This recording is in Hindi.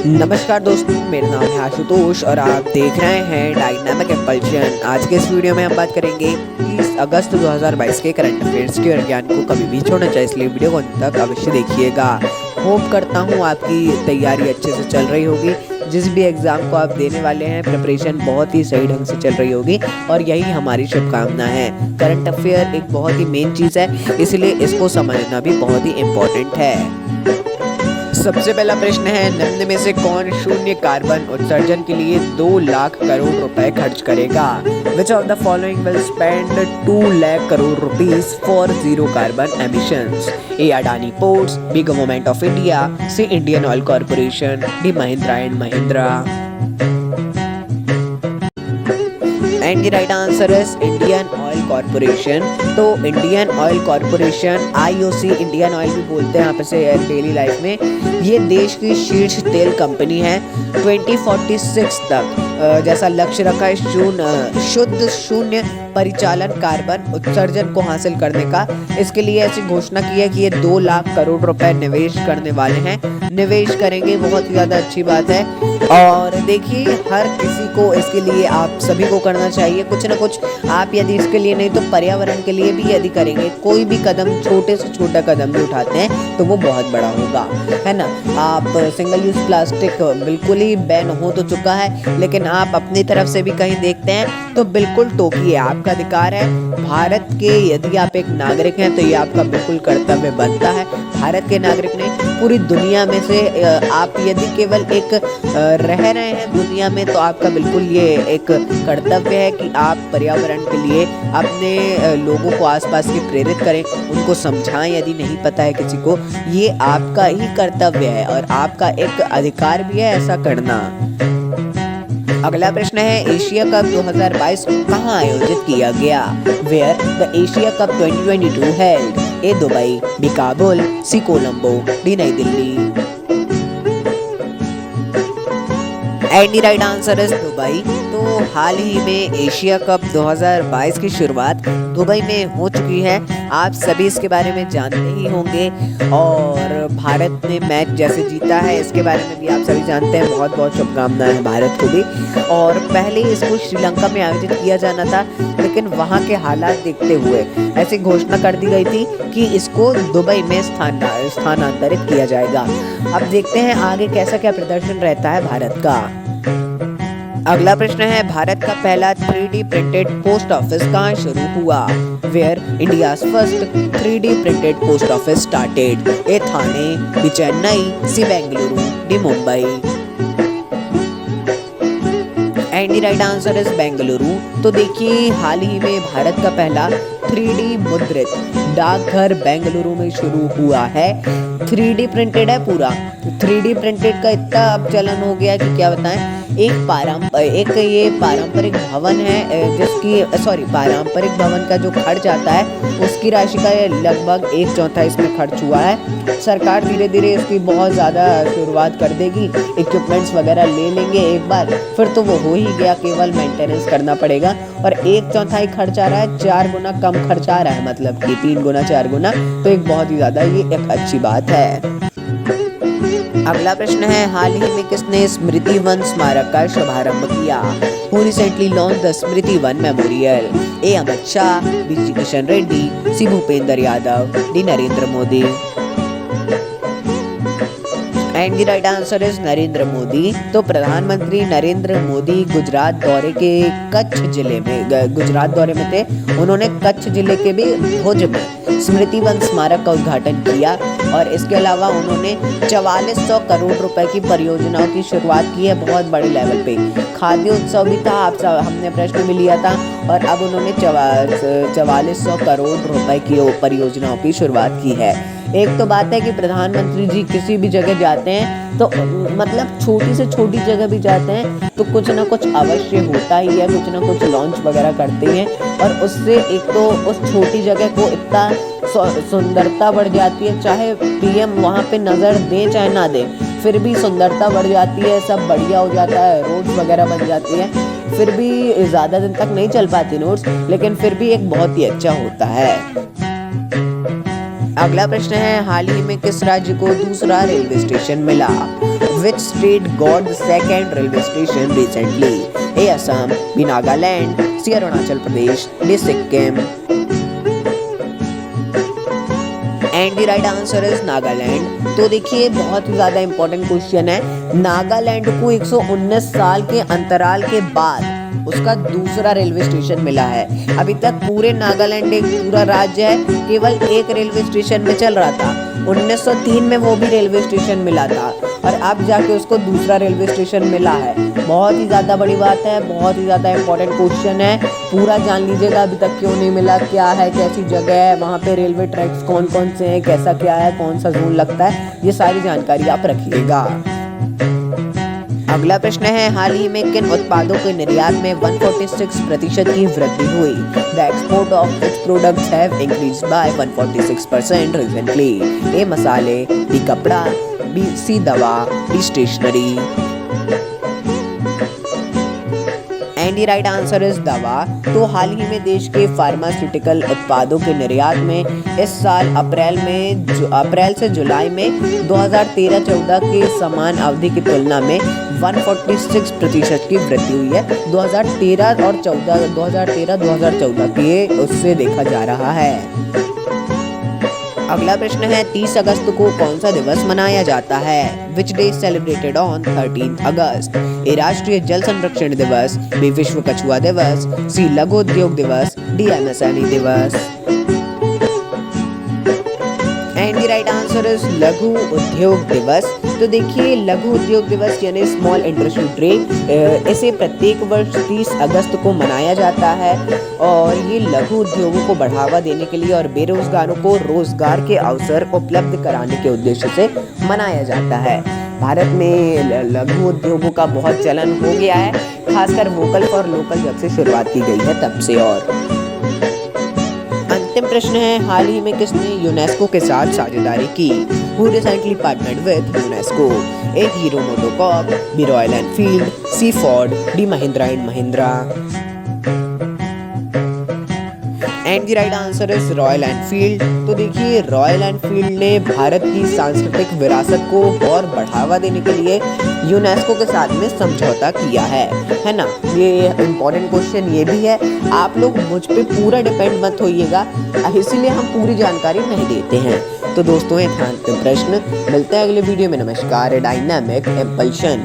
नमस्कार दोस्तों, मेरा नाम है आशुतोष और आप देख रहे हैं डायनामिक इम्पल्शन। आज के इस वीडियो में हम बात करेंगे 30 अगस्त 2022 के करंट अफेयर्स की और ज्ञान को कभी भी छोड़ना चाहिए, इसलिए वीडियो को अंत तक अवश्य देखिएगा। होप करता हूँ आपकी तैयारी अच्छे से चल रही होगी। जिस भी एग्ज़ाम को आप देने वाले हैं, प्रिपरेशन बहुत ही सही ढंग से चल रही होगी और यही हमारी शुभकामना है। करंट अफेयर एक बहुत ही मेन चीज़ है, इसलिए इसको समझना भी बहुत ही इम्पोर्टेंट है। सबसे पहला प्रश्न है, निम्न में से कौन शून्य कार्बन उत्सर्जन के लिए 2 लाख करोड़ रुपए खर्च करेगा? Which of the following will spend 2 lakh crore rupees for zero carbon emissions? A. Adani Ports, B. Government of India, C. Indian Oil Corporation, D. Mahindra and Mahindra. And the right answer is Indian oil corporation. तो Indian oil corporation, IOC, Indian oil भी बोलते हैं यहाँ पे से डेली लाइफ में, ये देश की शीर्ष तेल कंपनी है। 2046 तक जैसा लक्ष्य रखा है शुद्ध शून्य परिचालन कार्बन उत्सर्जन को हासिल करने का। इसके लिए ऐसी घोषणा की है कि ये 2 लाख करोड़ रुपए निवेश करने वाले हैं। निवेश करेंगे, बहुत ही ज़्यादा अच्छी बात है। और देखिए, हर किसी को इसके लिए आप सभी को करना चाहिए कुछ ना कुछ। आप यदि इसके लिए नहीं तो पर्यावरण के लिए भी यदि करेंगे, कोई भी कदम, छोटे से छोटा कदम भी उठाते हैं तो वो बहुत बड़ा होगा, है ना। आप सिंगल यूज प्लास्टिक बिल्कुल ही बैन हो तो चुका है, लेकिन आप अपनी तरफ से भी कहीं देखते हैं तो बिल्कुल टोकिए, आपका अधिकार है। भारत के यदि आप एक नागरिक हैं तो ये आपका बिल्कुल कर्तव्य बनता है। भारत के नागरिक ने पूरी दुनिया में से आप यदि केवल एक रह रहे हैं दुनिया में, तो आपका बिल्कुल ये एक कर्तव्य है कि आप पर्यावरण के लिए अपने लोगों को आसपास के प्रेरित करें, उनको समझाएं। यदि नहीं पता है किसी को, ये आपका ही कर्तव्य है और आपका एक अधिकार भी है ऐसा करना। अगला प्रश्न है, एशिया कप 2022 कहाँ आयोजित किया गया? Where the Asia cup 2022 held? A. Dubai, B. Kabul, C. Colombo, D. New Delhi. And the right answer is Dubai. तो हाल ही में एशिया कप 2022 की शुरुआत दुबई में हो चुकी है। आप सभी इसके बारे में जानते ही होंगे और भारत ने मैच जैसे जीता है, इसके बारे में भी आप सभी जानते हैं। बहुत बहुत शुभकामनाएं हैं भारत को भी। और पहले इसको श्रीलंका में आयोजित किया जाना था, लेकिन वहाँ के हालात देखते हुए ऐसी घोषणा कर दी गई थी कि इसको दुबई में स्थानांतरित किया जाएगा। अब देखते हैं आगे कैसा क्या प्रदर्शन रहता है भारत का। अगला प्रश्न है, भारत का पहला 3D प्रिंटेड पोस्ट ऑफिस कहाँ शुरू हुआ? Where India's first 3D printed post office started? A. Thane, B. Chennai, C. Bengaluru, D. Mumbai. And the right answer is Bengaluru. तो देखिए, हाल ही में भारत का पहला 3D मुद्रित डाकघर बेंगलुरु में शुरू हुआ है। 3D प्रिंटेड है पूरा। 3D प्रिंटेड का इतना अब चलन हो गया कि क्या बताएं। एक ये पारंपरिक भवन है पारंपरिक भवन का जो खर्च आता है उसकी राशि का लगभग 1/4 इसमें खर्च हुआ है। सरकार धीरे धीरे इसकी बहुत ज़्यादा शुरुआत कर देगी, इक्विपमेंट्स वगैरह ले लेंगे एक बार, फिर तो वो हो ही गया, केवल मेंटेनेंस करना पड़ेगा। और 1/4 खर्च आ रहा है, 4 गुना कम खर्च आ रहा है, मतलब कि 3 गुना 4 गुना, तो एक बहुत ही ज़्यादा ये एक अच्छी बात है। अगला प्रश्न है, हाल ही में किसने स्मृति वन स्मारक का शुभारंभ किया? Who recently launched the Smriti Van memorial? A. Amit Shah, B. Kishan Reddy, C. Bhupender Yadav, D. Narendra Modi. And the right answer is Narendra Modi. तो प्रधानमंत्री नरेंद्र मोदी गुजरात दौरे में थे। उन्होंने कच्छ जिले के भी भुज में स्मृति वन स्मारक का उद्घाटन किया और इसके अलावा उन्होंने 4400 करोड़ रुपए की परियोजनाओं की शुरुआत की है, बहुत बड़े लेवल पे। खाद्य उत्सव भी था, हमने प्रश्न भी लिया था, और अब उन्होंने 4400 करोड़ रुपए की परियोजनाओं की शुरुआत की है। एक तो बात है कि प्रधानमंत्री जी किसी भी जगह जाते हैं तो मतलब छोटी से छोटी जगह भी जाते हैं तो कुछ ना कुछ अवश्य होता ही है, कुछ ना कुछ लॉन्च वगैरह करते हैं और उससे एक तो उस छोटी जगह को इतना सुंदरता बढ़ जाती है। चाहे PM वहाँ पे नज़र दे चाहे ना दे, फिर भी सुंदरता बढ़ जाती है, सब बढ़िया हो जाता है, रोड्स वगैरह बन जाती है। फिर भी ज़्यादा दिन तक नहीं चल पाती रोड्स, लेकिन फिर भी एक बहुत ही अच्छा होता है। अगला प्रश्न है, हाल ही में किस राज्य को दूसरा रेलवे स्टेशन मिला? Which state got the second railway station recently? A. Assam, B. Nagaland, C. Arunachal Pradesh, D. Sikkim. And the right answer is Nagaland. तो देखिए बहुत ही ज़्यादा इंपॉर्टेंट क्वेश्चन है। नागालैंड को 119 साल के अंतराल के बाद उसका दूसरा रेलवे स्टेशन मिला है। अभी तक पूरे नागालैंड एक पूरा राज्य है, केवल एक रेलवे स्टेशन में चल रहा था। 1903 में वो भी रेलवे स्टेशन मिला था और अब जाके उसको दूसरा रेलवे स्टेशन मिला है। बहुत ही ज़्यादा बड़ी बात है, बहुत ही ज़्यादा इंपॉर्टेंट क्वेश्चन है। पूरा जान लीजिएगा अभी तक क्यों नहीं मिला, क्या है, कैसी जगह है, वहाँ पे रेलवे ट्रैक्स कौन कौन से हैं, कैसा क्या है, कौन सा जोन लगता है, ये सारी जानकारी आप रखिएगा। अगला प्रश्न है, हाल ही में किन उत्पादों के निर्यात में 146% की वृद्धि हुई? The export of which products have increased by 146% recently? A. मसाले, बी. कपड़ा, बी. सी. दवा, D. Stationery. And the right answer is दवा। तो हाल ही में देश के फार्मास्यूटिकल उत्पादों के निर्यात में इस साल अप्रैल से जुलाई में 2013-14 के समान अवधि की तुलना में 146% की वृद्धि हुई है। 2013-2014 के उससे देखा जा रहा है। अगला प्रश्न है, 30 अगस्त को कौन सा दिवस मनाया जाता है? विच डे सेलिब्रेटेड ऑन 13 अगस्त? ए. राष्ट्रीय जल संरक्षण दिवस, बी. विश्व कछुआ दिवस, सी. लघु उद्योग दिवस, डी. MSME दिवस। And the right answer is लघु उद्योग दिवस। तो देखिए लघु उद्योग दिवस यानी स्मॉल इंडस्ट्री डे, इसे प्रत्येक वर्ष 30 अगस्त को मनाया जाता है और ये लघु उद्योगों को बढ़ावा देने के लिए और बेरोजगारों को रोजगार के अवसर उपलब्ध कराने के उद्देश्य से मनाया जाता है। भारत में लघु उद्योगों का बहुत चलन हो गया है, खासकर वोकल फॉर लोकल जब से शुरुआत की गई है तब से। और अंतिम प्रश्न है, हाल ही में किसने यूनेस्को के साथ साझेदारी की? Who recently partnered with UNESCO? A. Hero MotoCorp, B. Royal Enfield, C. Ford, D. Mahindra and Mahindra. And the right answer is royal Enfield. तो देखिए रॉयल एनफील्ड ने भारत की सांस्कृतिक विरासत को और बढ़ावा देने के लिए यूनेस्को के साथ में समझौता किया है ना। ये इम्पोर्टेंट क्वेश्चन ये भी है, आप लोग मुझ पे पूरा डिपेंड मत होइएगा, इसीलिए हम पूरी जानकारी नहीं देते हैं। तो दोस्तों ये था अंतिम प्रश्न। मिलते हैं अगले वीडियो में। नमस्कार। Dynamic impulsion.